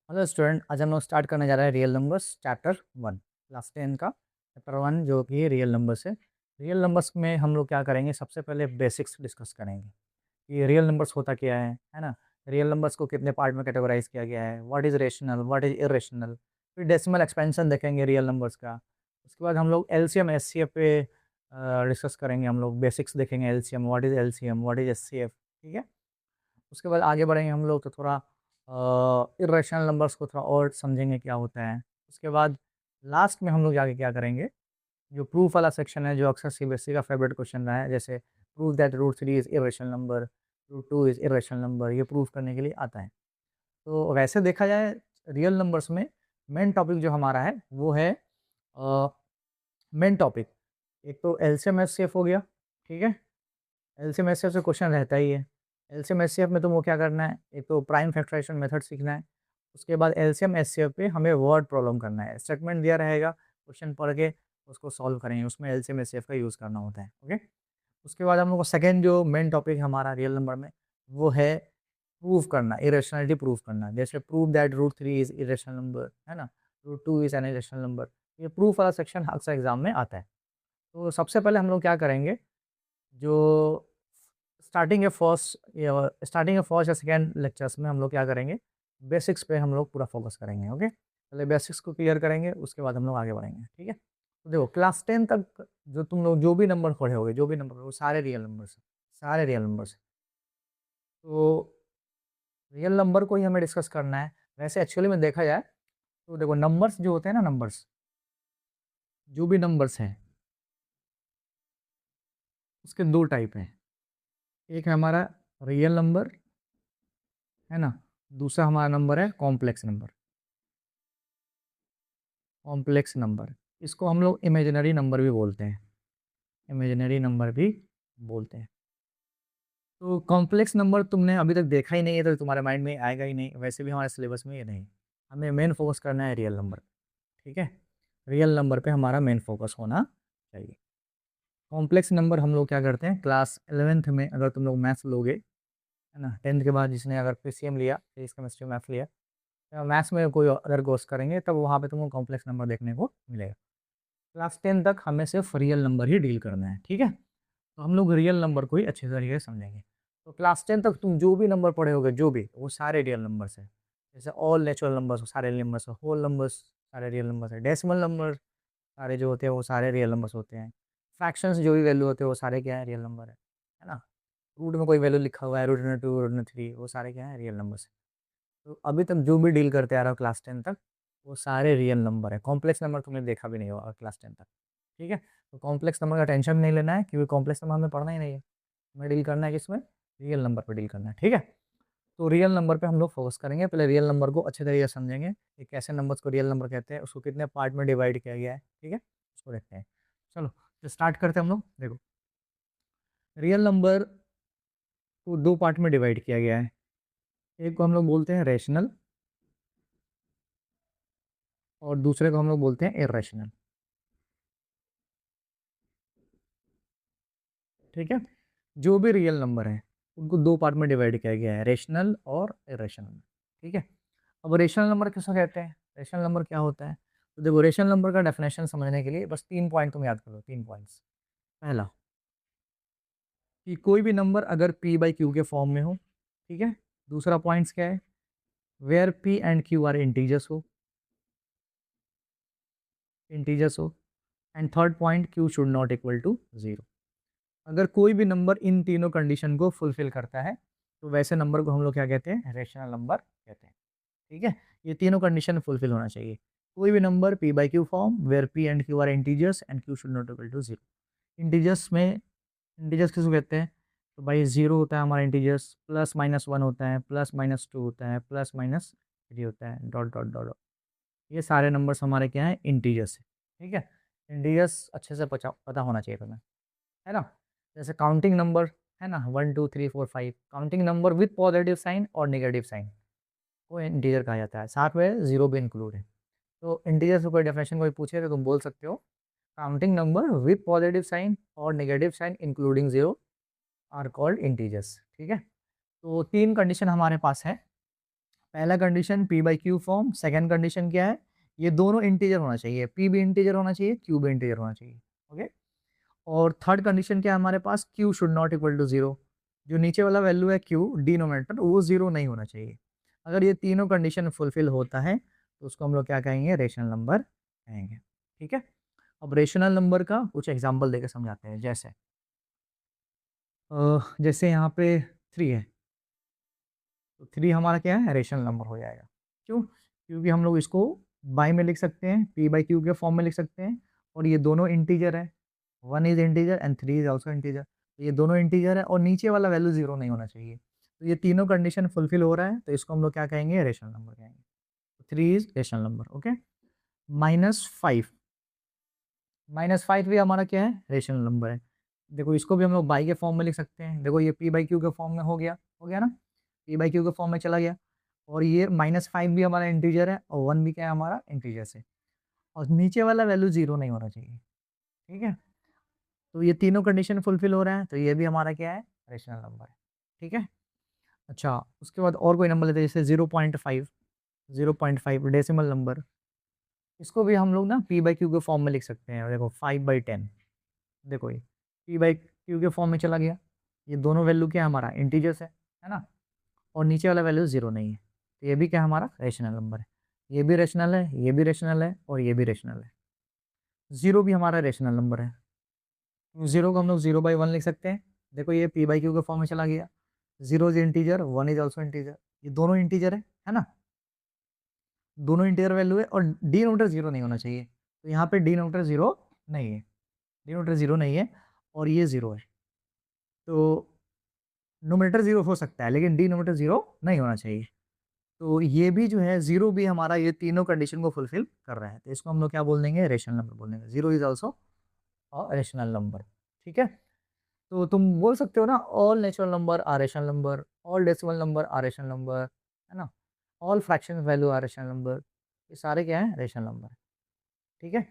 Hello student, आज हम लोग स्टार्ट करने जा रहे हैं रियल नंबर्स चैप्टर 1 क्लास 10 का चैप्टर 1 जो कि रियल नंबर्स है। रियल नंबर्स में हम लोग क्या करेंगे, सबसे पहले बेसिक्स डिस्कस करेंगे कि रियल नंबर्स होता क्या है ना। रियल नंबर्स को कितने पार्ट में कैटेगराइज किया गया है, what is rational, what is irrational. फिर डेसिमल एक्सपेंशन देखेंगे रियल नंबर्स का। उसके बाद हम लोग एलसीएम एचसीएफ पे डिस्कस करेंगे। हम लोग बेसिक्स देखेंगे, LCM, what is LCM, what is HCF. ठीक है। उसके बाद आगे बढ़ेंगे हम लोग तो थोड़ा इर्रेशनल नंबर्स को थोड़ा और समझेंगे क्या होता है। उसके बाद लास्ट में हम लोग जाके क्या करेंगे, जो प्रूफ वाला सेक्शन है जो अक्सर सीबीएसई का फेवरेट क्वेश्चन रहा है, जैसे prove that root 3 is irrational number, root 2 is irrational number, ये प्रूव करने के लिए आता है। तो वैसे देखा जाए रियल नंबर्स में मेन टॉपिक जो हमारा है वो है मेन टॉपिक। एक तो एलसीएम एचसीएफ हो गया, ठीक है। एलसीएम एचसीएफ से क्वेश्चन रहता ही है। एलसीएम एचसीएफ में तुमको क्या करना है, एक तो प्राइम फैक्टराइजेशन मेथड सीखना है। उसके बाद एलसीएम एचसीएफ पे हमें वर्ड प्रॉब्लम करना है। स्टेटमेंट दिया रहेगा, क्वेश्चन पढ़ के उसको सॉल्व करेंगे, उसमें एलसीएम एचसीएफ का यूज़ करना होता है। ओके। उसके बाद हम लोग को सेकंड जो मेन टॉपिक है हमारा रियल नंबर में, वो है प्रूव करना, इरेशनलिटी प्रूव करना। जैसे prove that root 3 is irrational number, है ना, root 2 is an irrational number. ये प्रूफ वाला सेक्शन अक्सर एग्जाम में आता है। तो सबसे पहले हम लोग क्या करेंगे, जो स्टार्टिंग या फर्स्ट या सेकंड लेक्चर्स में हम लोग क्या करेंगे, बेसिक्स पे हम लोग पूरा फोकस करेंगे। ओके, पहले बेसिक्स को क्लियर करेंगे, उसके बाद हम लोग आगे बढ़ेंगे। ठीक है। तो देखो क्लास 10 तक जो तुम लोग जो भी नंबर पढ़े होगे, जो भी नंबर वो सारे रियल नंबर्स हैं, सारे रियल नंबर्स हैं। तो रियल नंबर को ही हमें डिस्कस करना है। वैसे एक्चुअली में देखा जाए तो देखो नंबर्स जो होते हैं ना, नंबर्स जो भी नंबर्स हैं उसके दो टाइप हैं। एक है हमारा रियल नंबर, है ना। दूसरा हमारा नंबर है कॉम्प्लेक्स नंबर। कॉम्प्लेक्स नंबर, इसको हम लोग इमेजिनरी नंबर भी बोलते हैं, इमेजिनरी नंबर भी बोलते हैं। तो कॉम्प्लेक्स नंबर तुमने अभी तक देखा ही नहीं है तो तुम्हारे माइंड में आएगा ही नहीं, वैसे भी हमारे सिलेबस में ये नहीं। हमें मेन फोकस करना है रियल नंबर। ठीक है, रियल नंबर पे हमारा मेन फोकस होना चाहिए। कॉम्प्लेक्स नंबर हम लोग क्या करते हैं, क्लास 11th में अगर तुम लोग मैथ्स लोगे, है ना, 10th के बाद जिसने अगर पीसीएम लिया, फिजिक्स केमिस्ट्री मैथ लिया, मैथ्स में कोई अगर कोर्स करेंगे तब वहाँ पे तुमको कॉम्प्लेक्स नंबर देखने को मिलेगा। क्लास 10 तक हमें सिर्फ रियल नंबर ही डील करना है। ठीक है, तो हम लोग रियल नंबर को ही अच्छे तरीके से समझेंगे। तो क्लास 10 तक तुम जो भी नंबर पढ़े होगे, जो भी, वो सारे रियल नंबर्स है। जैसे ऑल नेचुरल नंबर्स सारे रियल नंबर्स है, होल नंबर्स सारे रियल नंबर्स है, डेसिमल नंबर सारे जो होते हैं वो सारे रियल नंबर्स होते हैं। फ्रैक्शंस जो भी वैल्यू होते हैं वो सारे क्या है, रियल नंबर है ना। रूट में कोई वैल्यू लिखा हुआ है, रूट में 2, रूट में 3, वो सारे क्या है, रियल नंबर्स। तो अभी तक जो भी डील करते आ रहा हो क्लास 10 तक, वो सारे रियल नंबर है। कॉम्प्लेक्स नंबर तुमने देखा भी नहीं होगा क्लास 10 तक। ठीक है, तो कॉम्प्लेक्स नंबर का टेंशन नहीं लेना है, क्योंकि कॉम्प्लेक्स नंबर हमें पढ़ना ही नहीं है। हमें डील करना है किसमें, रियल नंबर पर डील करना है। ठीक है, तो रियल नंबर पे हम लोग फोकस करेंगे। पहले रियल नंबर को अच्छे तरीके से समझेंगे कि कैसे नंबर्स को रियल नंबर कहते हैं, उसको कितने पार्ट में डिवाइड किया गया है। ठीक है, उसको देखते हैं। चलो तो स्टार्ट करते हैं हम लोग। देखो रियल नंबर को दो पार्ट में डिवाइड किया गया है। एक को हम लोग बोलते हैं रेशनल, और दूसरे को हम लोग बोलते हैं इरेशनल। ठीक है, जो भी रियल नंबर है उनको दो पार्ट में डिवाइड किया गया है, रेशनल और इरेशनल। ठीक है, अब रेशनल नंबर किसको कहते हैं, रेशनल नंबर क्या होता है। तो देखो रेशनल नंबर का डेफिनेशन समझने के लिए बस 3 पॉइंट तुम याद करो, 3 पॉइंट्स। पहला, कि कोई भी नंबर अगर p बाई क्यू के फॉर्म में हो। ठीक है, दूसरा पॉइंट्स क्या है, where p and q are integers हो, and third point, q should not equal to 0। अगर कोई भी नंबर इन तीनों कंडीशन को फुलफिल करता है तो वैसे नंबर को हम लोग क्या कहते हैं, रेशनल नंबर कहते हैं। ठीक है, ये तीनों कंडीशन फुलफिल होना चाहिए। कोई भी number p by Q form, where p and q are integers and q should not equal to 0। Integers में, इंटीजर्स किसको कहते हैं, तो भाई 0 होता है हमारा इंटीजर्स, +-1 होता है, +-2 होता है, +-3 होता है, डॉट डॉट डॉट डॉट। ये सारे नंबर्स हमारे क्या हैं, इंटीजर्स है। ठीक है, इंटीजर्स अच्छे से पता होना चाहिए तुम्हें, है ना। जैसे काउंटिंग नंबर है ना, 1 2 3 4 5, counting number with positive sign और नेगेटिव साइन को इंटीजर कहा जाता है, साथ में जीरो भी इंक्लूड है। तो इंटीजर से कोई डेफिनेशन कोई पूछे तो तुम बोल सकते हो, counting number with positive sign और negative sign including zero are called integers. ठीक है, तो तीन कंडीशन हमारे पास है। पहला condition p by Q form, second condition क्या है, ये दोनों इंटीजर होना चाहिए, पी भी इंटीजर होना चाहिए, क्यू भी इंटीजर होना चाहिए। ओके, और थर्ड कंडीशन क्या है हमारे पास, q should not equal to zero, जो नीचे वाला वैल्यू है क्यू डिनोमिनेटर वो जीरो नहीं होना चाहिए। अगर ये तीनों कंडीशन फुलफिल होता है तो उसको हम लोग क्या कहेंगे, रेशनल नंबर कहेंगे। ठीक है, अब रेशनल नंबर का कुछ एग्जांपल देकर समझाते हैं। जैसे यहाँ पे 3 है, तो 3 हमारा क्या है, रेशनल नंबर हो जाएगा। क्यों? क्योंकि हम लोग इसको बाई में लिख सकते हैं, पी बाई क्यू के फॉर्म में लिख सकते हैं, और ये दोनों इंटीजर है, 1 is integer and 3 is also integer. तो ये दोनों इंटीजर है और नीचे वाला वैल्यू जीरो नहीं होना चाहिए। तो ये तीनों कंडीशन फुलफिल हो रहा है, तो इसको हम लोग क्या कहेंगे, रेशनल नंबर कहेंगे। 3 इज रेशनल नंबर। ओके, -5, -5 भी हमारा क्या है, रेशनल नंबर है। देखो इसको भी हम लोग बाई के फॉर्म में लिख सकते हैं। देखो ये पी बाई क्यू के फॉर्म में हो गया ना, पी बाई क्यू के फॉर्म में चला गया, और ये -5 भी हमारा इंटीजर है और 1 भी क्या है, हमारा इंटीजर है, और नीचे वाला वैल्यू जीरो नहीं होना चाहिए। ठीक है, तो ये तीनों कंडीशन फुलफिल हो रहा है, तो ये भी हमारा क्या है, रेशनल नंबर है। ठीक है, अच्छा उसके बाद और कोई नंबर लेते हैं, जैसे 0.5, 0.5 डेसिमल नंबर। इसको भी हम लोग ना पी बाई क्यू के फॉर्म में लिख सकते हैं। देखो 5/10, देखो ये पी बाई क्यू के फॉर्म में चला गया, ये दोनों वैल्यू क्या है, हमारा इंटीजर्स है ना, और नीचे वाला वैल्यू जीरो नहीं है, तो ये भी क्या हमारा रेशनल नंबर है। ये भी रेशनल है, ये भी रेशनल है, और ये भी रेशनल है। जीरो भी हमारा रेशनल नंबर है, जीरो को हम लोग 0/1 लिख सकते हैं। देखो ये पी बाई क्यू के फॉर्म में चला गया, zero is integer, 1 is also integer, ये दोनों इंटीजर है ना, दोनों इंटीजर वैल्यू है, और डिनोमिनेटर जीरो नहीं होना चाहिए, तो यहाँ पे डिनोमिनेटर जीरो नहीं है, डिनोमिनेटर जीरो नहीं है, और ये जीरो है, तो नोमिनेटर जीरो हो सकता है लेकिन डिनोमिनेटर जीरो नहीं होना चाहिए। तो ये भी जो है जीरो भी हमारा ये तीनों कंडीशन को फुलफिल कर रहा है, तो इसको हम लोग क्या बोल देंगे, रेशनल नंबर बोल देंगे। Zero is also a rational number. ठीक है, तो तुम बोल सकते हो ना, all natural number are rational number, all decimal number are rational number, है ना, all fraction value are rational number, ये सारे क्या है, रेशनल नंबर। ठीक है,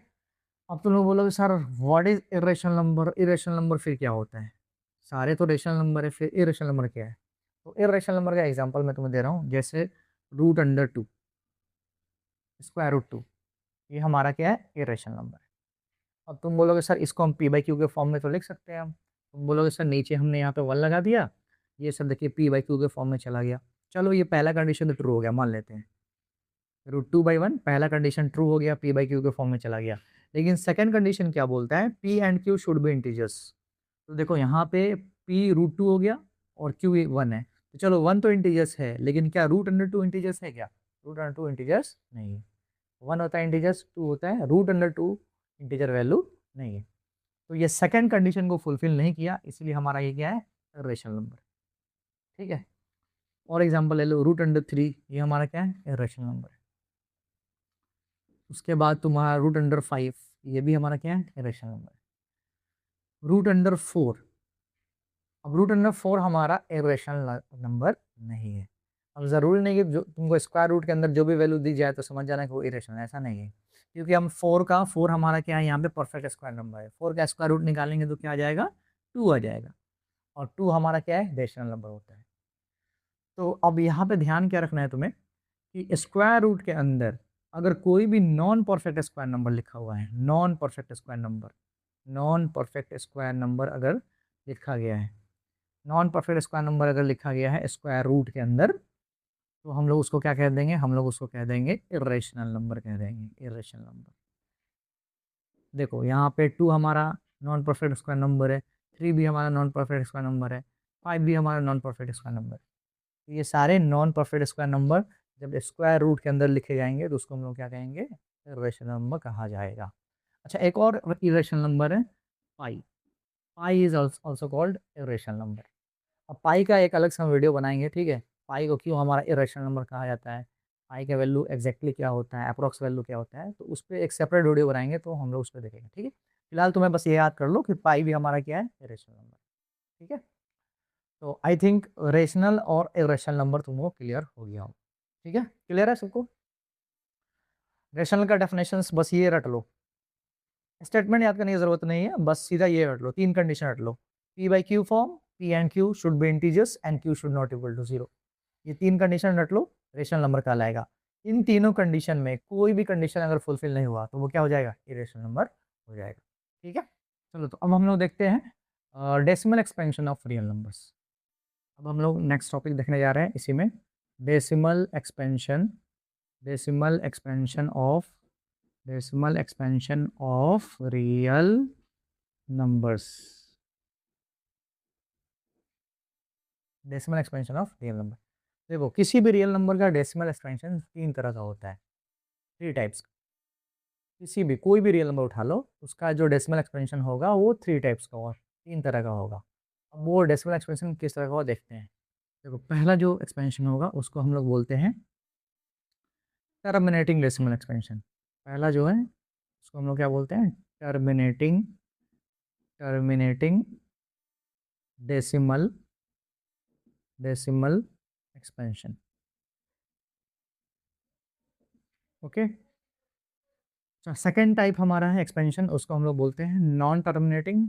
अब तुम लोग बोलोगे sir what is irrational number, irrational number फिर क्या होता है, सारे तो रेशनल नंबर है, फिर इरेशनल नंबर क्या है। तो इरेशनल नंबर का एग्जांपल मैं तुम्हें दे रहा हूँ, जैसे √2, √2, ये हमारा क्या है, इरेशनल नंबर है। अब तुम बोलोगे सर इसको हम पी बाई क्यू के फॉर्म में तो लिख सकते हैं हम, तुम बोलोगे सर नीचे हमने यहाँ पे 1 लगा दिया, ये सब देखिए पी बाई क्यू के फॉर्म में चला गया। चलो ये पहला कंडीशन तो ट्रू हो गया, मान लेते हैं, √2/1 पहला कंडीशन ट्रू हो गया, पी बाई क्यू के फॉर्म में चला गया। लेकिन सेकंड कंडीशन क्या बोलता है, P and q should be integers. तो देखो यहाँ पे पी √2 हो गया और क्यू 1 है, तो चलो 1 तो इंटीजर्स है, लेकिन क्या √2 इंटीजर्स है क्या, √2 इंटीजर्स नहीं है। 1 होता है इंटीजर्स, 2 होता है, √2 इंटीजर वैल्यू नहीं है। तो ये सेकंड कंडीशन को फुलफिल नहीं किया, इसलिए हमारा ये क्या है, रेशनल नंबर। ठीक है, और एग्जांपल ले लो, √3, ये हमारा क्या है, रेशनल नंबर है। उसके बाद तुम्हारा √5, ये भी हमारा क्या है, रेशनल नंबर है। √4, अब √4 हमारा इरेशनल नंबर नहीं है। अब ज़रूरी नहीं कि जो तुमको स्क्वायर रूट के अंदर जो भी वैल्यू दी जाए तो समझ जाना कि वो इरेशनल है, ऐसा नहीं है, क्योंकि हम 4 हमारा क्या है, यहाँ पे परफेक्ट स्क्वायर नंबर है, 4 का स्क्वायर रूट निकालेंगे तो क्या आ जाएगा, 2 आ जाएगा, और 2 हमारा क्या है, रेशनल नंबर होता है। तो अब यहाँ पे ध्यान क्या रखना है तुम्हें, कि स्क्वायर रूट के अंदर अगर कोई भी नॉन परफेक्ट स्क्वायर नंबर लिखा हुआ है, non perfect square number, non perfect square number अगर लिखा गया है, नॉन परफेक्ट स्क्वायर नंबर अगर लिखा गया है स्क्वायर रूट के अंदर, तो हम लोग उसको क्या कह देंगे, हम लोग उसको कह देंगे इरेशनल नंबर कह देंगे, इरेशनल नंबर। देखो यहाँ पे 2 हमारा नॉन परफेक्ट स्क्वायर नंबर है, 3 भी हमारा नॉन परफेक्ट स्क्वायर नंबर है, 5 भी हमारा नॉन परफेक्ट स्क्वायर नंबर है। तो ये सारे नॉन परफेक्ट स्क्वायर नंबर जब स्क्वायर रूट के अंदर लिखे जाएंगे तो उसको हम लोग क्या कहेंगे, इरेशनल नंबर कहा जाएगा। अच्छा एक और इरेशनल नंबर है pi, pi is also called irrational number. अब पाई का एक अलग से हम वीडियो बनाएंगे, ठीक है, पाई को क्यों हमारा इरेशनल नंबर कहा जाता है, पाई का वैल्यू एग्जैक्टली क्या होता है, अप्रोक्स वैल्यू क्या होता है, तो उस पर एक सेपरेट वीडियो बनाएंगे, तो हम लोग उस पर देखेंगे। ठीक है, फिलहाल तुम्हें बस ये याद कर लो कि पाई भी हमारा क्या है, इरेशनल नंबर। ठीक है, तो आई थिंक रेशनल और इरेशनल नंबर तुमको क्लियर हो गया हो। ठीक है, क्लियर है सबको। रेशनल का डेफिनेशंस बस ये रट लो, स्टेटमेंट याद करने की जरूरत नहीं है, बस सीधा ये रट लो, 3 कंडीशन रट लो, p by Q form, p and q should be integers and q should not equal to zero, ये 3 कंडीशन रट लो, रेशनल नंबर कहलाएगा। इन तीनों कंडीशन में कोई भी कंडीशन अगर फुलफिल नहीं हुआ तो वो क्या हो जाएगा, इरेशनल नंबर हो जाएगा। ठीक है, चलो तो अब हम लोग देखते हैं decimal expansion of real numbers. अब हम लोग नेक्स्ट टॉपिक देखने जा रहे हैं इसी में, decimal expansion, decimal expansion of, decimal expansion of real numbers, decimal expansion of real number. देखो किसी भी रियल नंबर का डेसिमल एक्सपेंशन 3 तरह का होता है, 3 टाइप्स। किसी भी कोई भी रियल नंबर उठा लो, उसका जो डेसिमल एक्सपेंशन होगा वो 3 टाइप्स का होगा, 3 तरह का होगा। अब वो डेसिमल एक्सपेंशन किस तरह का होगा देखते हैं। देखो पहला जो एक्सपेंशन होगा उसको हम लोग बोलते हैं टर्मिनेटिंग डेसिमल एक्सपेंशन। पहला जो है उसको हम लोग क्या बोलते हैं, terminating, terminating decimal, decimal expansion. Okay, second type हमारा है एक्सपेंशन, उसको हम लोग बोलते हैं non terminating,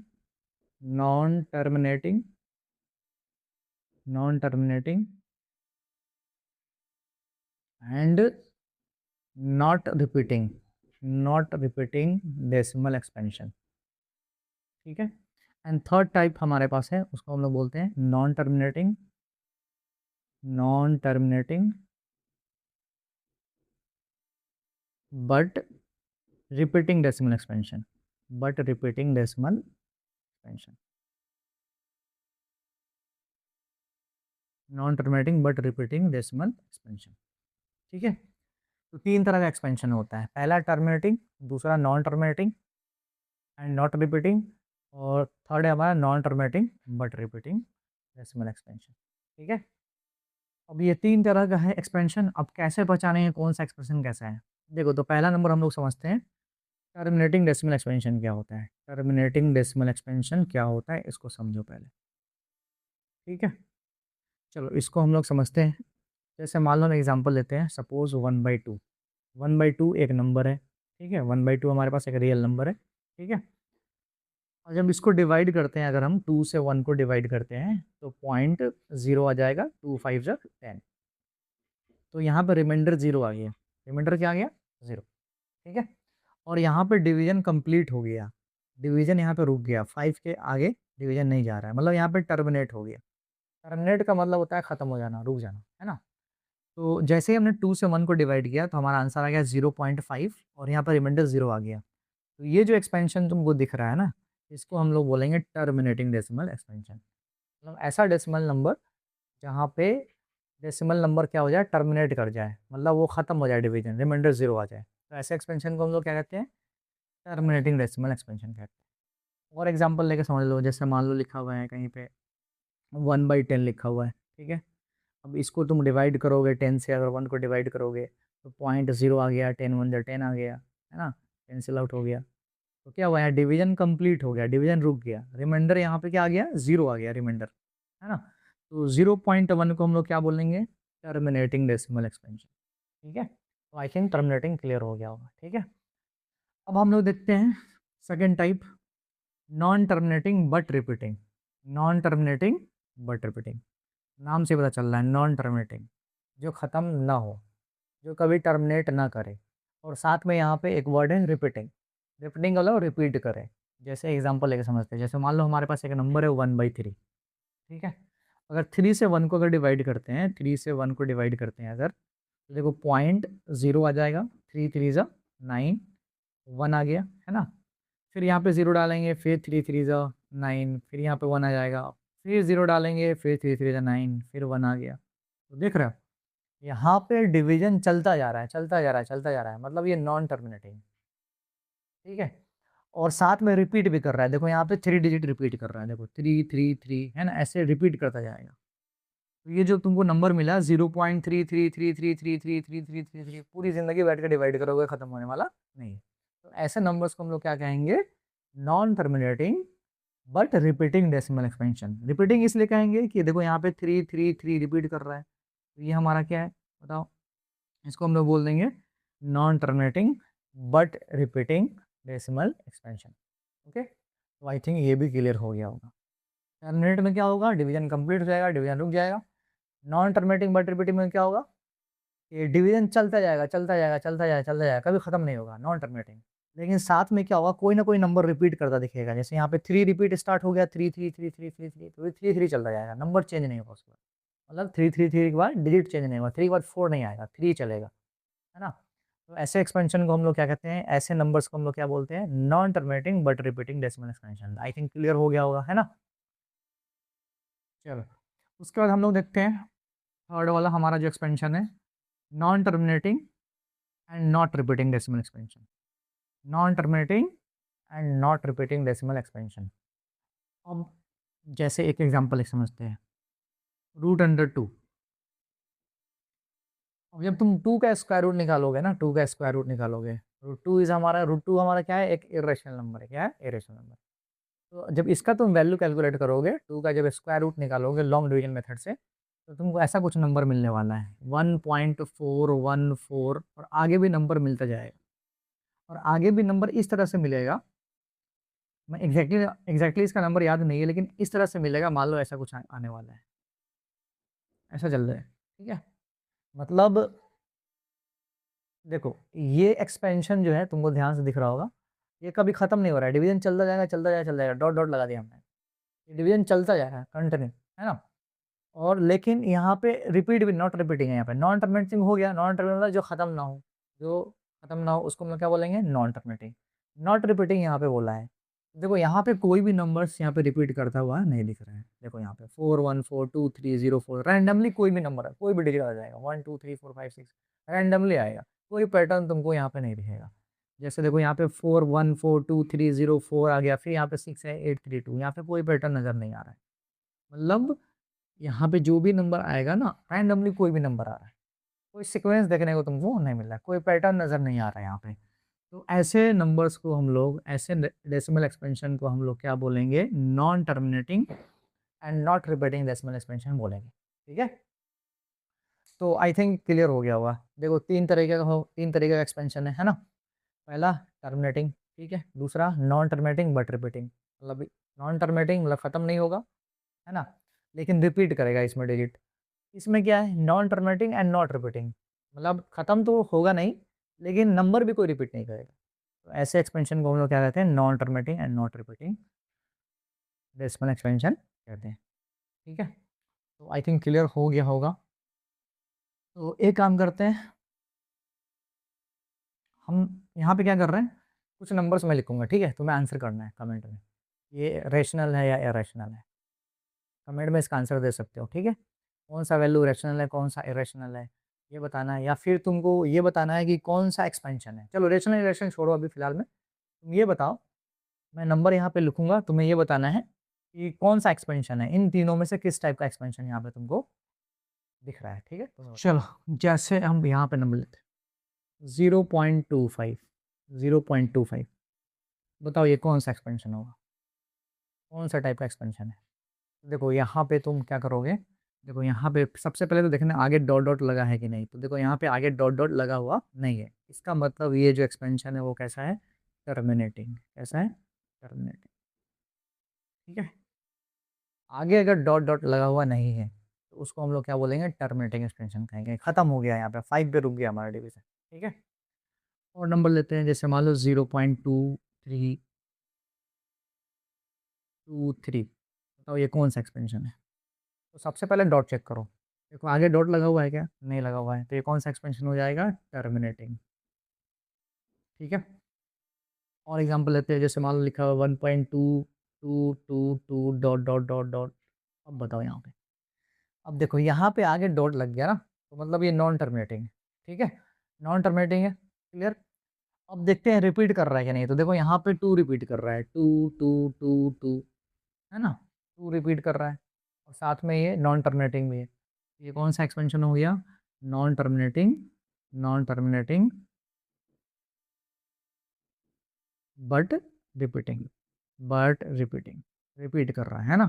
non terminating, non terminating and not repeating, not repeating decimal expansion. ठीक है, एंड थर्ड टाइप हमारे पास है, उसको हम लोग बोलते हैं non terminating, non terminating but repeating decimal expansion, but repeating decimal expansion, non terminating but repeating decimal expansion. ठीक है, तो 3 तरह का एक्सपेंशन होता है, पहला टर्मिनेटिंग, दूसरा non terminating and not repeating, और थर्ड है हमारा non terminating but repeating decimal expansion. ठीक है, अब ये 3 तरह का है एक्सपेंशन। अब कैसे पहचानेंगे कौन सा एक्सप्रेशन कैसा है, देखो तो पहला नंबर हम लोग समझते हैं टर्मिनेटिंग डेसिमल एक्सपेंशन क्या होता है। टर्मिनेटिंग डेसिमल एक्सपेंशन क्या होता है इसको समझो पहले। ठीक है, चलो इसको हम लोग समझते हैं। जैसे मान लो हम एग्जांपल लेते हैं, सपोज 1/2, 1/2 एक नंबर है। ठीक है, 1/2 हमारे पास एक रियल नंबर है। ठीक है, और जब इसको डिवाइड करते हैं, अगर हम 2 से 1 को डिवाइड करते हैं तो पॉइंट 0 आ जाएगा, 2 5 जा 10। तो यहाँ पर रिमाइंडर 0 आ गया, रिमाइंडर क्या आ गया, 0। ठीक है, और यहाँ पे डिवीजन कंप्लीट हो गया, डिवीजन यहाँ पे रुक गया, 5 के आगे डिवीजन नहीं जा रहा है, मतलब यहाँ पे टर्मिनेट हो गया। टर्मिनेट का मतलब होता है खत्म हो जाना, रुक जाना, है ना। तो जैसे ही हमने 2 से 1 को डिवाइड किया तो हमारा आंसर आ गया 0.5, और यहाँ पर रिमाइंडर 0 आ गया। तो ये जो एक्सपेंशन तुमको दिख रहा है ना, इसको हम लोग बोलेंगे टर्मिनेटिंग डेसिमल एक्सपेंशन। मतलब ऐसा डेसिमल नंबर जहाँ पे डेसिमल नंबर क्या हो जाए, टर्मिनेट कर जाए, मतलब वो खत्म हो जाए, डिवीजन रिमाइंडर 0 आ जाए, तो ऐसे एक्सपेंशन को हम लोग क्या कहते हैं, टर्मिनेटिंग डेसिमल एक्सपेंशन कहते हैं। और एग्जांपल लेके समझ लो, जैसे मान लो लिखा हुआ है कहीं पे 1/10 लिखा हुआ है। ठीक है, अब इसको तुम डिवाइड करोगे 10 से, अगर 1 को डिवाइड करोगे तो पॉइंट 0 आ गया, 10 1 10 आ गया, है ना, कैंसिल आउट हो गया। तो क्या हुआ, यहाँ डिवीजन कंप्लीट हो गया, डिवीजन रुक गया, रिमाइंडर यहाँ पे क्या आ गया, 0 आ गया रिमाइंडर, है ना। तो 0.1 को हम लोग क्या बोलेंगे, टर्मिनेटिंग डेसिमल एक्सपेंशन। ठीक है, तो आई थिंक टर्मिनेटिंग क्लियर हो गया होगा। ठीक है, अब हम लोग देखते हैं second type, non terminating but repeating, non terminating but repeating. नाम से पता चल रहा है नॉन टर्मिनेटिंग, जो ख़त्म ना हो, जो कभी टर्मिनेट ना करे, और साथ में यहाँ पे एक वर्ड है रिपीटिंग, रिपीटिंग का मतलब रिपीट करे। जैसे एग्जांपल लेके समझते हैं, जैसे मान लो हमारे पास एक नंबर है 1/3। ठीक है, अगर 3 से 1 को अगर डिवाइड करते हैं, 3 से 1 को डिवाइड करते हैं अगर, तो देखो पॉइंट 0 आ जाएगा, 3 3 जा 9, 1 आ गया, है ना। फिर यहाँ पे 0 डालेंगे, फिर 3 3 जा 9, फिर यहाँ पे 1 आ जाएगा, फिर 0 डालेंगे, फिर 3 3 जा 9, फिर 1 आ गया। तो देख रहे हो, यहाँ पे डिवीजन चलता जा रहा है, चलता जा रहा है, चलता जा रहा है, मतलब ये नॉन टर्मिनेटिंग। ठीक है, और साथ में रिपीट भी कर रहा है, देखो यहाँ पे 3 डिजिट रिपीट कर रहा है, देखो 3 3 3, है ना, ऐसे रिपीट करता जाएगा। तो ये जो तुमको नंबर मिला 0.33333333333, पूरी जिंदगी बैठ के डिवाइड करोगे, खत्म होने वाला नहीं। तो ऐसे नंबर्स को हम लोग क्या कहेंगे, non terminating but repeating decimal expansion. Repeating इसलिए कहेंगे कि देखो यहाँ पे 3 3 3 रिपीट कर रहा है, तो ये हमारा क्या है बताओ, इसको हम लोग बोल देंगे non terminating but repeating decimal expansion. Okay, तो आई थिंक ये भी क्लियर हो गया होगा। टर्मिनेट में क्या होगा, डिवीजन कंप्लीट हो जाएगा, डिवीजन रुक जाएगा। नॉन टर्मिनेटिंग बट रिपीटिंग में क्या होगा, ये डिवीज़न चलता जाएगा, चलता जाएगा, चलता जाएगा, चलता जाएगा, कभी खत्म नहीं होगा, नॉन टर्मिनेटिंग। लेकिन साथ में क्या होगा, कोई ना कोई नंबर रिपीट करता दिखेगा। जैसे यहाँ पे 3 रिपीट स्टार्ट हो गया, 3 3 3 3 3 3 तो ये 3 3 चलता जाएगा, नंबर चेंज नहीं होगा उसके बाद। मतलब 3 3 3 के बाद डिजिट चेंज नहीं होगा, 3 के बाद 4 नहीं आएगा, 3 चलेगा, है ना? तो ऐसे एक्सपेंशन को हम लोग क्या कहते हैं, ऐसे नंबर्स को हम लोग क्या बोलते हैं, non terminating but repeating decimal expansion. I think clear हो गया होगा, है ना? चलो, उसके बाद हम लोग देखते हैं थर्ड वाला हमारा जो एक्सपेंशन है, non terminating and not repeating decimal expansion. Non terminating and not repeating decimal expansion. अब जैसे एक एग्जांपल एक समझते हैं, रूट अंडर 2। अब जब तुम 2 का स्क्वायर रूट निकालोगे ना, 2 का स्क्वायर रूट निकालोगे, रूट 2 हमारा क्या है, एक इर्रेशनल नंबर है। क्या है? Irrational number. तो जब इसका तुम वैल्यू कैलकुलेट करोगे, 2 का जब स्क्वायर रूट निकालोगे लॉन्ग डिवीजन मेथड से, तो तुमको ऐसा कुछ नंबर मिलने वाला है 1.414, और आगे भी नंबर मिलता जाएगा, और आगे भी नंबर इस तरह से मिलेगा। मैं एग्जैक्टली इसका नंबर याद नहीं है, लेकिन इस तरह से मिलेगा, मान लो ऐसा कुछ आने वाला है, ऐसा चल रहा है, ठीक है? मतलब देखो, ये एक्सपेंशन जो है तुमको ध्यान से दिख रहा होगा, ये कभी खत्म नहीं हो रहा है, डिवीजन चलता जाएगा, चलता जाएगा, चलता जाएगा, डॉट डॉट लगा दिया हमने, ये डिवीजन चलता जाएगा कंटिन्यू, है ना? और लेकिन यहाँ पे रिपीट भी, नॉट रिपीटिंग है, यहाँ पे नॉन टर्मिनेटिंग हो गया। नॉन टर्मिनेटिंग मतलब जो खत्म ना हो, जो खत्म ना हो उसको हम लोग क्या बोलेंगे, नॉन टर्मिनेटिंग। नॉट रिपीटिंग यहाँ पे बोला है। देखो यहाँ पे कोई भी नंबर्स यहाँ पे रिपीट करता हुआ नहीं दिख रहा है। देखो यहाँ पे 414230 रैंडमली कोई भी नंबर है, कोई भी डिजिट आ जाएगा, 1 2 3 4 5 6 रैंडमली आएगा, कोई पैटर्न तुमको यहाँ पे नहीं दिखेगा। जैसे देखो यहाँ पे 414230 आ गया, फिर यहाँ पे 6 है 832, यहाँ पे कोई पैटर्न नजर नहीं आ रहा है। मतलब यहाँ पे जो भी नंबर आएगा ना, रैंडमली कोई भी नंबर आ रहा है, कोई सीक्वेंस देखने को तुमको नहीं मिल रहा है, कोई पैटर्न नज़र नहीं आ रहा है यहाँ पे। तो ऐसे नंबर्स को हम लोग, ऐसे डेसिमल एक्सपेंशन को हम लोग क्या बोलेंगे, non terminating and not repeating decimal expansion बोलेंगे, ठीक है? तो आई थिंक क्लियर हो गया होगा। देखो तीन तरीके का एक्सपेंशन है ना? पहला टर्मिनेटिंग, ठीक है? दूसरा नॉन टर्मिनेटिंग बट रिपीटिंग, मतलब नॉन टर्मिनेटिंग मतलब खत्म नहीं होगा, है ना? लेकिन रिपीट करेगा इसमें डिजिट। इसमें क्या है, non terminating and not repeating, मतलब खत्म तो होगा नहीं, लेकिन नंबर भी कोई रिपीट नहीं करेगा। तो ऐसे एक्सपेंशन को हम लोग क्या कहते हैं, non terminating and not repeating decimal expansion कहते हैं, ठीक है? तो आई थिंक क्लियर हो गया होगा। तो एक काम करते हैं, हम यहाँ पे क्या कर रहे हैं, कुछ नंबर्स मैं लिखूंगा, ठीक है? तुम्हें आंसर करना है कमेंट में, ये रेशनल है या इरेशनल है। कमेंट में इसका आंसर दे सकते हो, ठीक है? कौन सा वैल्यू रैशनल है, कौन सा इरेशनल है, ये बताना है, या फिर तुमको ये बताना है कि कौन सा एक्सपेंशन है। चलो रेशनल इरेशनल छोड़ो अभी फिलहाल में, तुम ये बताओ, मैं नंबर यहाँ पे लिखूंगा, तुम्हें ये बताना है कि कौन सा एक्सपेंशन है, इन तीनों में से किस टाइप का एक्सपेंशन यहाँ पे तुमको दिख रहा है, ठीक है? चलो, जैसे हम यहाँ पे नंबर लेते हैं 0.25, 0.25, बताओ ये कौन सा एक्सपेंशन होगा, कौन सा टाइप का एक्सपेंशन है? देखो यहाँ पे तुम क्या करोगे, देखो यहाँ पे सबसे पहले तो देखना आगे डॉट डॉट लगा है कि नहीं। तो देखो यहाँ पे आगे डॉट डॉट लगा हुआ नहीं है, इसका मतलब ये जो एक्सपेंशन है वो कैसा है, टर्मिनेटिंग। कैसा है? टर्मिनेटिंग, ठीक है? आगे अगर डॉट डॉट लगा हुआ नहीं है तो उसको हम लोग क्या बोलेंगे, टर्मिनेटिंग एक्सपेंशन कहेंगे। खत्म हो गया, यहाँ पे 5 पे रुक गया हमारा डिवीजन, ठीक है? और नंबर लेते हैं, जैसे मान लो 0.2323, बताओ ये कौन सा एक्सपेंशन है? तो सबसे पहले डॉट चेक करो, देखो आगे डॉट लगा हुआ है क्या, नहीं लगा हुआ है, तो ये कौन सा एक्सपेंशन हो जाएगा, टर्मिनेटिंग, ठीक है? और एग्जांपल लेते हैं, जैसे मान लो लिखा हुआ 1.2222 डॉट डॉट डॉट डॉट। अब बताओ यहाँ पे, अब देखो यहाँ पे आगे डॉट लग गया ना, तो मतलब ये नॉन टर्मिनेटिंग है, ठीक है? नॉन टर्मिनेटिंग है, क्लियर? अब देखते हैं रिपीट कर रहा है कि नहीं। तो देखो यहाँ पे 2 रिपीट कर रहा है, 2 है ना? 2 रिपीट कर रहा है, और साथ में ये नॉन टर्मिनेटिंग भी है। ये कौन सा एक्सपेंशन हो गया, non terminating, non terminating but repeating, but repeating, repeat कर रहा है ना?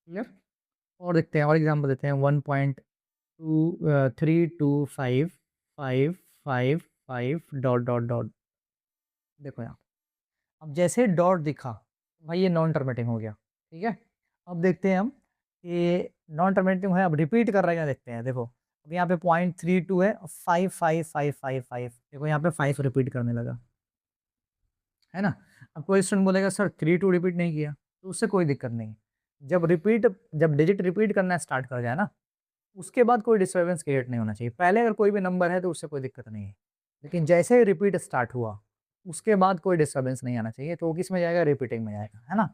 क्लियर? और देखते हैं, और एग्जांपल देते हैं, 1.32525555 डॉट डॉट डॉट। देखो यहाँ, अब जैसे डॉट दिखा, भाई ये नॉन टर्मिनेटिंग हो गया, ठीक है? अब देखते हैं हम कि नॉन टर्मिनेटिंग है, अब रिपीट कर रहा है क्या, देखते हैं। देखो अब यहाँ पे 0.32 है, 55555, देखो यहाँ पे 5 रिपीट करने लगा, है ना? अब कोई स्टूडेंट बोलेगा सर 32 रिपीट नहीं किया, तो उससे कोई दिक्कत नहीं है। जब डिजिट रिपीट करना स्टार्ट कर जाए ना, उसके बाद कोई डिस्टर्बेंस क्रिएट नहीं होना चाहिए। पहले अगर कोई भी नंबर है तो उससे कोई दिक्कत नहीं है। लेकिन जैसे ही रिपीट स्टार्ट हुआ, उसके बाद कोई डिस्टर्बेंस नहीं आना चाहिए, तो वो किस में जाएगा? रिपीटिंग में जाएगा, है ना?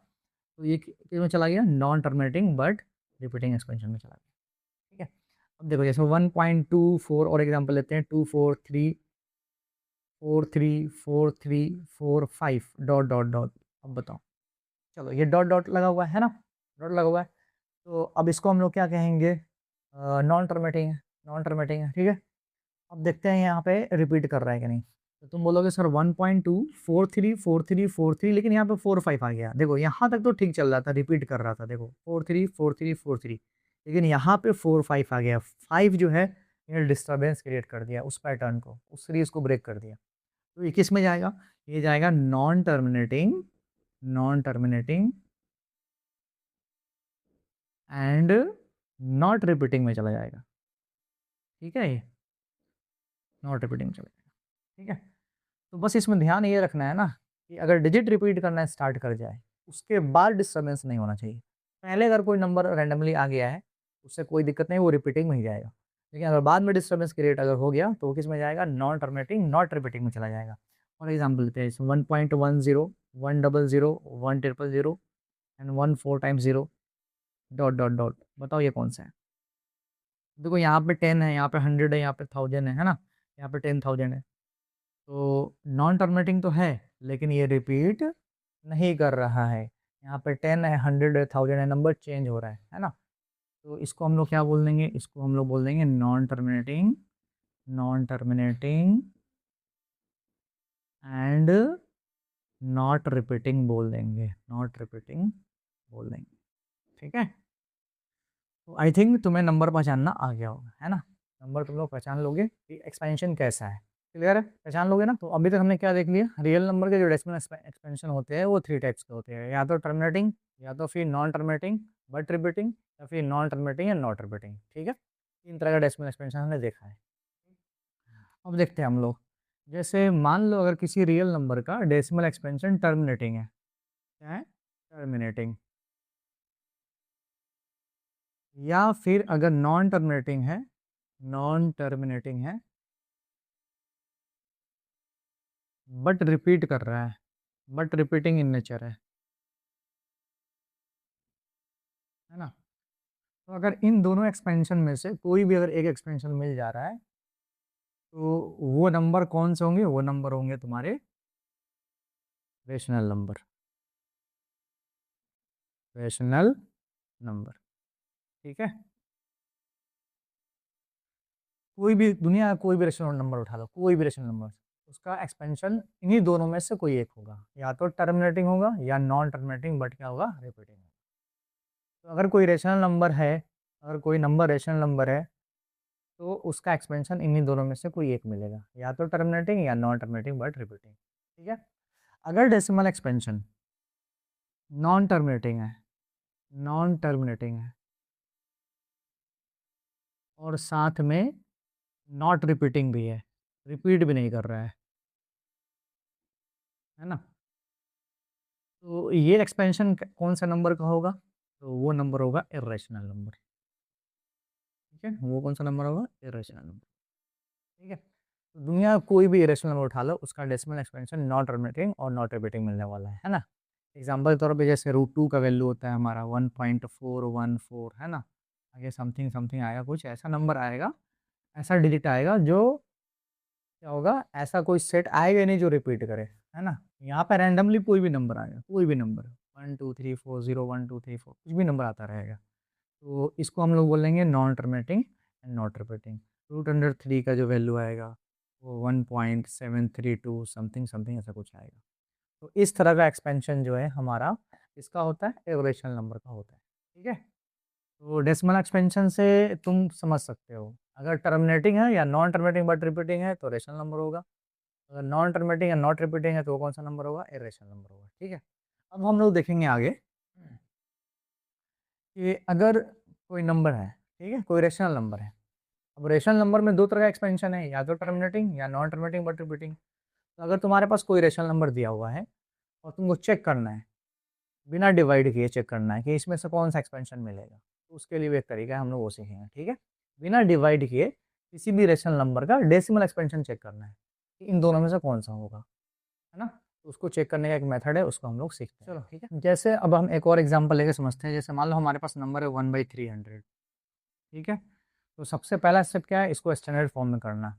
तो ये किस में चला गया? Non terminating but repeating expansion में चला गया, ठीक है? अब देखो जैसे 1.24 और एग्जांपल लेते हैं, 243 43 43 45 डॉट डॉट डॉट। अब बताओ, चलो ये डॉट डॉट लगा हुआ है ना, डॉट लगा हुआ है, तो अब इसको हम लोग क्या कहेंगे? नॉन टर्मिनेटिंग है, नॉन टर्मिनेटिंग है, ठीक है? अब देखते हैं यहाँ पे रिपीट कर रहा है कि नहीं। तो तुम बोलोगे सर 1.2 43 43 43, लेकिन यहाँ पे 45 आ गया। देखो यहाँ तक तो ठीक चल रहा था, रिपीट कर रहा था, देखो 43 43 43, लेकिन यहाँ पे 45 आ गया। 5 जो है ये डिस्टर्बेंस क्रिएट कर दिया, उस पैटर्न को, उस सीरीज को ब्रेक कर दिया। तो ये किस में जाएगा? ये जाएगा non terminating, non terminating and not repeating में चला जाएगा, ठीक है? ये नॉट रिपीटिंग में चला जाएगा, ठीक है? तो बस इसमें ध्यान ये रखना है ना कि अगर डिजिट रिपीट करना स्टार्ट कर जाए, उसके बाद डिस्टर्बेंस नहीं होना चाहिए। पहले अगर कोई नंबर रैंडमली आ गया है, उससे कोई दिक्कत नहीं, वो रिपीटिंग में ही जाएगा। लेकिन अगर बाद में डिस्टर्बेंस क्रिएट अगर हो गया, तो वो किस में जाएगा? नॉन टर्मिनेटिंग नॉट रिपीटिंग में चला जाएगा। फॉर एग्जाम्पल देते हैं 1.10 100 100 and 14 times 0 dot dot dot. बताओ ये कौन सा है? देखो यहाँ पे 10 है, यहाँ पे 100 है, यहाँ पे 1000 है ना? यहाँ पे 10,000 है। तो नॉन टर्मिनेटिंग तो है, लेकिन ये रिपीट नहीं कर रहा है। यहाँ पे 10 है, 100 है, 1000 है, नंबर चेंज हो रहा है ना? तो इसको हम लोग क्या बोल देंगे? इसको हम लोग बोल देंगे non terminating, non terminating and not repeating बोल देंगे, नॉट रिपीटिंग बोल देंगे, ठीक है? तो आई थिंक तुम्हें नंबर पहचानना आ गया होगा, है ना? नंबर तुम लोग पहचान लोगे कि एक्सपेंशन कैसा है, क्लियर है? पहचान लोगे ना? तो अभी तक हमने क्या देख लिया? रियल नंबर के जो डेसिमल एक्सपेंशन होते हैं वो 3 टाइप्स के होते हैं, या तो टर्मिनेटिंग, या तो फिर नॉन टर्मिनेटिंग बट रिपीटिंग, या फिर नॉन टर्मिनेटिंग या नॉट रिपीटिंग, ठीक है? 3 तरह का डेसिमल एक्सपेंशन हमने देखा है। अब देखते हैं हम लोग, जैसे मान लो अगर किसी रियल नंबर का डेसिमल एक्सपेंशन टर्मिनेटिंग है, क्या है? टर्मिनेटिंग। या फिर अगर नॉन टर्मिनेटिंग है, नॉन टर्मिनेटिंग है बट रिपीट कर रहा है, बट रिपीटिंग इन नेचर है ना? तो अगर इन दोनों एक्सपेंशन में से कोई भी अगर एक एक्सपेंशन मिल जा रहा है, तो वो नंबर कौन से होंगे? वो नंबर होंगे तुम्हारे रेशनल नंबर, रेशनल नंबर, ठीक है? कोई भी दुनिया का कोई भी रेशनल नंबर उठा लो, कोई भी रेशनल नंबर, उसका एक्सपेंशन इन्हीं दोनों में से कोई एक होगा, या तो टर्मिनेटिंग होगा या नॉन टर्मिनेटिंग, बट क्या होगा? रिपीटिंग होगा। तो अगर कोई रेशनल नंबर है, अगर कोई नंबर रेशनल नंबर है, तो उसका एक्सपेंशन इन्हीं दोनों में से कोई एक मिलेगा, या तो टर्मिनेटिंग या नॉन टर्मिनेटिंग बट रिपीटिंग, ठीक है? अगर डेसिमल एक्सपेंशन नॉन टर्मिनेटिंग है, नॉन टर्मिनेटिंग है और साथ में नॉट रिपीटिंग भी है, रिपीट भी नहीं कर रहा है ना? तो ये एक्सपेंशन कौन सा नंबर का होगा? तो वो नंबर होगा इर्रेशनल नंबर, ठीक है? वो कौन सा नंबर होगा? इर्रेशनल नंबर, ठीक है? तो दुनिया का कोई भी इरेशनल नंबर उठा लो, उसका डेसिमल एक्सपेंशन नॉट टर्मिनेटिंग और नॉट रिपीटिंग मिलने वाला है ना? एग्जाम्पल के तौर पे जैसे √2 का वैल्यू होता है हमारा 1.414, है ना? आगे समथिंग समथिंग आएगा, कुछ ऐसा नंबर आएगा, ऐसा डिजिट आएगा जो क्या होगा? ऐसा कोई सेट आएगा ही नहीं जो रिपीट करे, है ना? यहाँ पे रैंडमली कोई भी नंबर आएगा, कोई भी नंबर 1 2 3 4 0 1 2 3 4, कुछ भी नंबर आता रहेगा। तो इसको हम लोग बोलेंगे non terminating and not repeating. √3 का जो वैल्यू आएगा वो 1.732 समथिंग समथिंग ऐसा कुछ आएगा। तो इस तरह का एक्सपेंशन जो है हमारा इसका होता है, इरेशनल नंबर का होता है, ठीक है? तो डेसिमल एक्सपेंशन से तुम समझ सकते हो, अगर टर्मिनेटिंग है या नॉन टर्मिनेटिंग बट रिपीटिंग है तो रेशनल नंबर होगा, अगर नॉन टर्मिनेटिंग या नॉट रिपीटिंग है तो वो कौन सा नंबर होगा? इरेशनल नंबर होगा, ठीक है? अब हम लोग देखेंगे आगे कि अगर कोई नंबर है, ठीक है, कोई रेशनल नंबर है, अब रेशनल नंबर में दो तरह का एक्सपेंशन है, या तो टर्मिनेटिंग या नॉन टर्मिनेटिंग बट रिपीटिंग। तो अगर तुम्हारे पास कोई रेशनल नंबर दिया हुआ है और तुमको चेक करना है, बिना डिवाइड किए चेक करना है कि इसमें से कौन सा एक्सपेंशन मिलेगा, तो उसके लिए भी एक तरीका है, हम लोग वो सीखेंगे। ठीक है, बिना डिवाइड किए किसी भी रेशनल नंबर का डेसिमल एक्सपेंशन चेक करना है कि इन दोनों में से कौन सा होगा, है ना। तो उसको चेक करने का एक मेथड है, उसको हम लोग सीखते हैं। चलो ठीक है, जैसे अब हम एक और एग्जांपल लेके समझते हैं। जैसे मान लो हमारे पास नंबर है 1/300। ठीक है, तो सबसे पहला स्टेप क्या है, इसको स्टैंडर्ड फॉर्म में करना।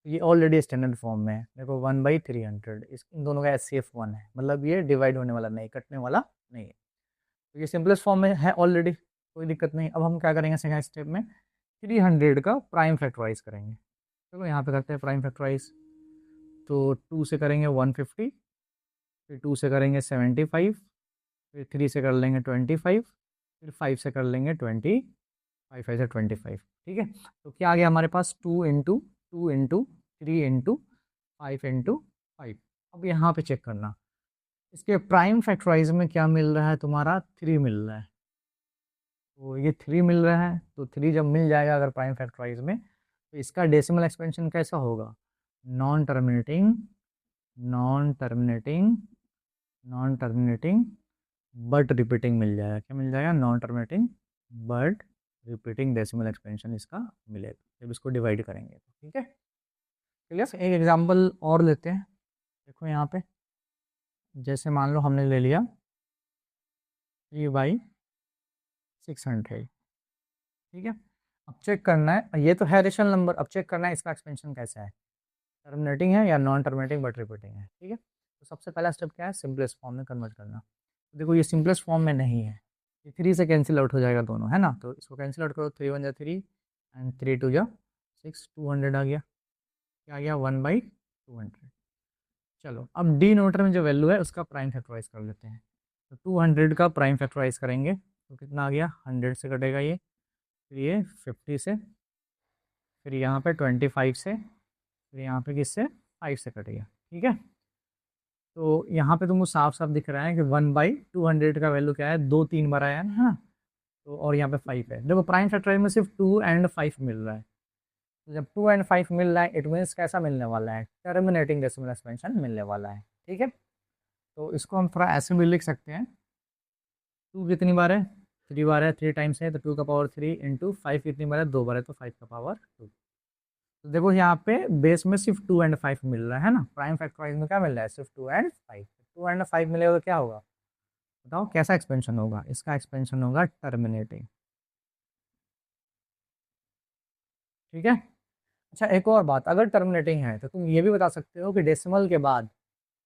तो ये ऑलरेडी स्टैंडर्ड फॉर्म में है, देखो 1/300, इन दोनों का HCF 1 है, मतलब ये डिवाइड होने वाला नहीं, कटने वाला नहीं है। तो ये सिंपलेस्ट फॉर्म में है ऑलरेडी, कोई दिक्कत नहीं। अब हम क्या करेंगे सेकंड स्टेप में, 300 का प्राइम फैक्टराइज करेंगे। चलो यहाँ पे करते हैं प्राइम फैक्टराइज। तो 2 से करेंगे 150, फिर 2 से करेंगे 75, फिर 3 से कर लेंगे 25, फिर 5 से कर लेंगे 20, 5 से 25। ठीक है, तो क्या आ गया हमारे पास, 2 इंटू 3 इंटू 5 इंटू 5। अब यहाँ पे चेक करना, इसके प्राइम फैक्टराइज में क्या मिल रहा है, तुम्हारा 3 मिल रहा है। तो ये 3 मिल रहा है, तो 3 जब मिल जाएगा अगर प्राइम फैक्टराइज में, तो इसका डेसिमल एक्सपेंशन कैसा होगा, non terminating, non terminating, non terminating but repeating मिल जाएगा। क्या मिल जाएगा, non terminating but repeating decimal expansion इसका मिलेगा जब इसको डिवाइड करेंगे तो। ठीक है, क्लियर। एक एग्जांपल और लेते हैं, देखो यहाँ पे, जैसे मान लो हमने ले लिया 3/600। ठीक है, अब चेक करना है, ये तो है रेशनल नंबर, अब चेक करना है इसका एक्सपेंशन कैसा है, टर्मिनेटिंग है या नॉन टर्मिनेटिंग बट रिपीटिंग है। ठीक है, तो सबसे पहला स्टेप क्या है, सिंपलेस्ट फॉर्म में कन्वर्ट करना। तो देखो ये सिंपलेस्ट फॉर्म में नहीं है, ये 3 से कैंसिल आउट हो जाएगा दोनों, है ना। तो इसको कैंसिल आउट करो, 3 × 1 = 3 एंड 3 × 2 = 6, 200 आ गया। क्या आ गया, 1/200। चलो अब डी नोटर में जो वैल्यू है उसका प्राइम फैक्टराइज कर लेते हैं। तो 200 का प्राइम फैक्टराइज करेंगे तो कितना आ गया, 100 से कटेगा ये, फिर ये 50 से, फिर यहाँ पे 25 से, फिर यहाँ पे किससे, 5 से कटेगा। ठीक है, तो यहाँ पे तुमको साफ साफ दिख रहा है कि 1/200 का वैल्यू क्या है, 2 3 बार आया है ना। तो और यहाँ पे 5 है, देखो प्राइम फैक्टराइज में सिर्फ 2 एंड 5 मिल रहा है। तो जब 2 एंड 5 मिल रहा है, इट मीन्स कैसा मिलने वाला है, टर्मिनेटिंग डेसिमल एक्सपेंशन मिलने वाला है। ठीक है, तो इसको हम थोड़ा ऐसे भी लिख सकते हैं, 2 कितनी बार है, 3 बार है, 3 टाइम्स है, तो 2 का पावर 3 इंटू 5 कितनी बार है, 2 बार है, तो 5 का पावर 2। तो देखो यहाँ पे बेस में सिर्फ 2 एंड 5 मिल रहा है ना, प्राइम फैक्टराइज में क्या मिल रहा है, सिर्फ 2 एंड 5। 2 एंड 5 मिलेगा तो क्या होगा, बताओ कैसा एक्सपेंशन होगा, इसका एक्सपेंशन होगा टर्मिनेटिंग। ठीक है, अच्छा एक और बात, अगर टर्मिनेटिंग है तो तुम ये भी बता सकते हो कि डेसिमल के बाद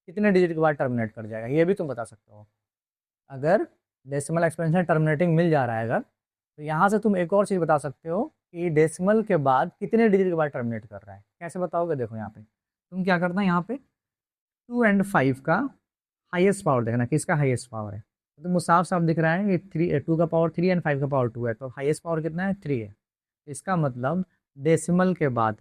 कितने डिजिट के बाद टर्मिनेट कर जाएगा, ये भी तुम बता सकते हो। अगर डेसिमल एक्सपेंशन टर्मिनेटिंग मिल जा रहा है अगर, तो यहाँ से तुम एक और चीज़ बता सकते हो कि डेसिमल के बाद कितने डिजिट के बाद टर्मिनेट कर रहा है। कैसे बताओगे, देखो यहाँ पे तुम क्या करना है, यहाँ पे 2 एंड 5 का हाईएस्ट पावर देखना, किसका हाईएस्ट पावर है। तो तुमको साफ साफ दिख रहा है कि 2 का पावर 3 एंड 5 का पावर 2 है, तो हाईएस्ट पावर कितना है, 3 है। इसका मतलब डेसिमल के बाद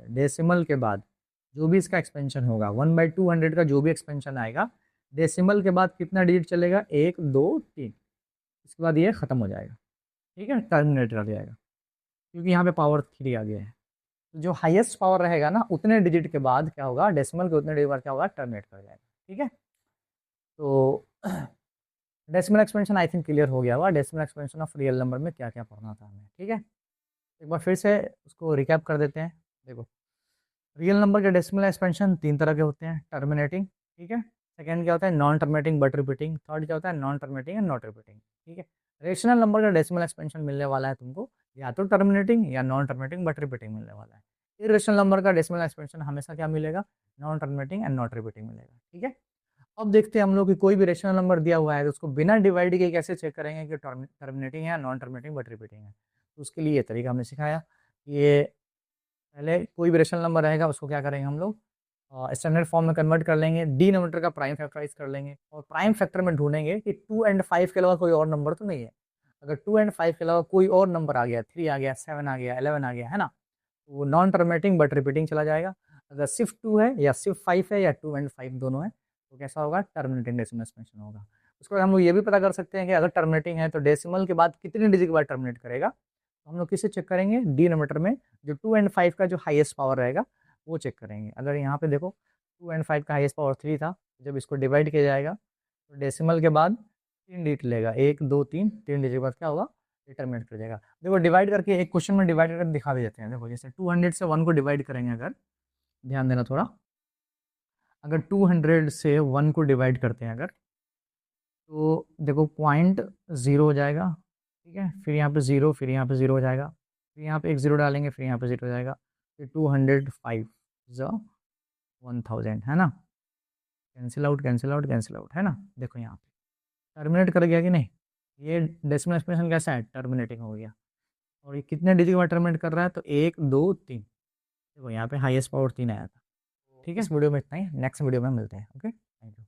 जो भी इसका एक्सपेंशन होगा, 1/200 का जो भी एक्सपेंशन आएगा, डेसिमल के बाद कितना डिजिट चलेगा, 1 2 3, इसके बाद ये खत्म हो जाएगा। ठीक है, टर्मिनेट कर जाएगा, क्योंकि यहाँ पे पावर 3 आ गया है। तो जो हाईएस्ट पावर रहेगा ना, उतने डिजिट के बाद क्या होगा, डेसिमल के उतने डिजिट बाद क्या होगा, टर्मिनेट कर जाएगा। ठीक है, तो decimal expansion I think clear हो गया होगा, decimal expansion of real number में क्या क्या पढ़ना था हमें। ठीक है, एक बार फिर से उसको रिकैप कर देते हैं। देखो रियल नंबर के डेसिमल एक्सपेंशन 3 तरह के होते हैं, टर्मिनेटिंग, ठीक है, सेकंड क्या होता है, non terminating but repeating, third क्या होता है, non terminating and not repeating. ठीक है, रेशनल नंबर का डेसिमल एक्सपेंशन मिलने वाला है तुमको या तो टर्मिनेटिंग या नॉन टर्मिनेटिंग बट रिपीटिंग मिलने वाला है। इरेशनल नंबर का डेसिमल एक्सपेंशन हमेशा क्या मिलेगा, non terminating and not repeating मिलेगा। ठीक है, अब देखते हैं हम लोग कि कोई भी रेशनल नंबर दिया हुआ है तो उसको बिना डिवाइड किए कैसे चेक करेंगे कि टर्मिनेटिंग है या नॉन टर्मिनेटिंग बट रिपीटिंग है। तो उसके लिए ये तरीका हमने सिखाया। ये पहले कोई भी रेशनल नंबर रहेगा उसको क्या करेंगे हम लोग, स्टैंडर्ड फॉर्म में कन्वर्ट कर लेंगे, डिनोमिनेटर का प्राइम फैक्टराइज कर लेंगे और प्राइम फैक्टर में ढूंढेंगे कि 2 एंड 5 के अलावा कोई और नंबर तो नहीं है। अगर 2 एंड 5 के अलावा कोई और नंबर आ गया, 3 आ गया, 7 आ गया, 11 आ गया, है ना, तो वो नॉन टर्मिनेटिंग बट रिपीटिंग चला जाएगा। अगर सिर्फ 2 है या सिर्फ 5 है या 2 एंड 5 दोनों है तो कैसा होगा, टर्मिनेटिंग डेसिमल एक्सपेंशन होगा। उसके बाद हम लोग ये भी पता कर सकते हैं कि अगर टर्मिनेटिंग है तो डेसिमल के बाद कितने डिजिट के बाद टर्मिनेट करेगा। तो हम लोग किसे चेक करेंगे, डिनोमिनेटर में जो 2 एंड 5 का जो हाईएस्ट पावर रहेगा वो चेक करेंगे। अगर यहाँ पे देखो 2 एंड 5 का हाईएस्ट पावर 3 था, जब इसको डिवाइड किया जाएगा तो डेसिमल के बाद 3 डिजिट लेगा, 1 2 3 3 डिजिट के बाद क्या होगा, डिटरमिनेट कर जाएगा। देखो डिवाइड करके एक क्वेश्चन में डिवाइड करके दिखा भी देते हैं। देखो जैसे 200 से 1 को डिवाइड करेंगे, अगर ध्यान देना थोड़ा, अगर 200 से 1 को डिवाइड करते हैं अगर, तो देखो पॉइंट 0 हो जाएगा, ठीक है, फिर यहाँ पे 0, फिर यहाँ पे 0 हो जाएगा, फिर यहाँ पे एक 0 डालेंगे, फिर यहाँ पे 0 हो जाएगा, फिर 205 ज़ 1000 है ना, cancel out cancel out cancel out, है ना। देखो यहाँ पे टर्मिनेट कर गया कि नहीं, ये डेसिमल एक्सप्रेशन कैसा है, टर्मिनेटिंग हो गया। और ये कितने डिजिट के बाद टर्मिनेट कर रहा है, तो 1 2 3, देखो यहाँ पे हाईएस्ट पावर 3 आया था। ठीक है, इस वीडियो में इतना ही, नेक्स्ट वीडियो में मिलते हैं। Okay, thank you.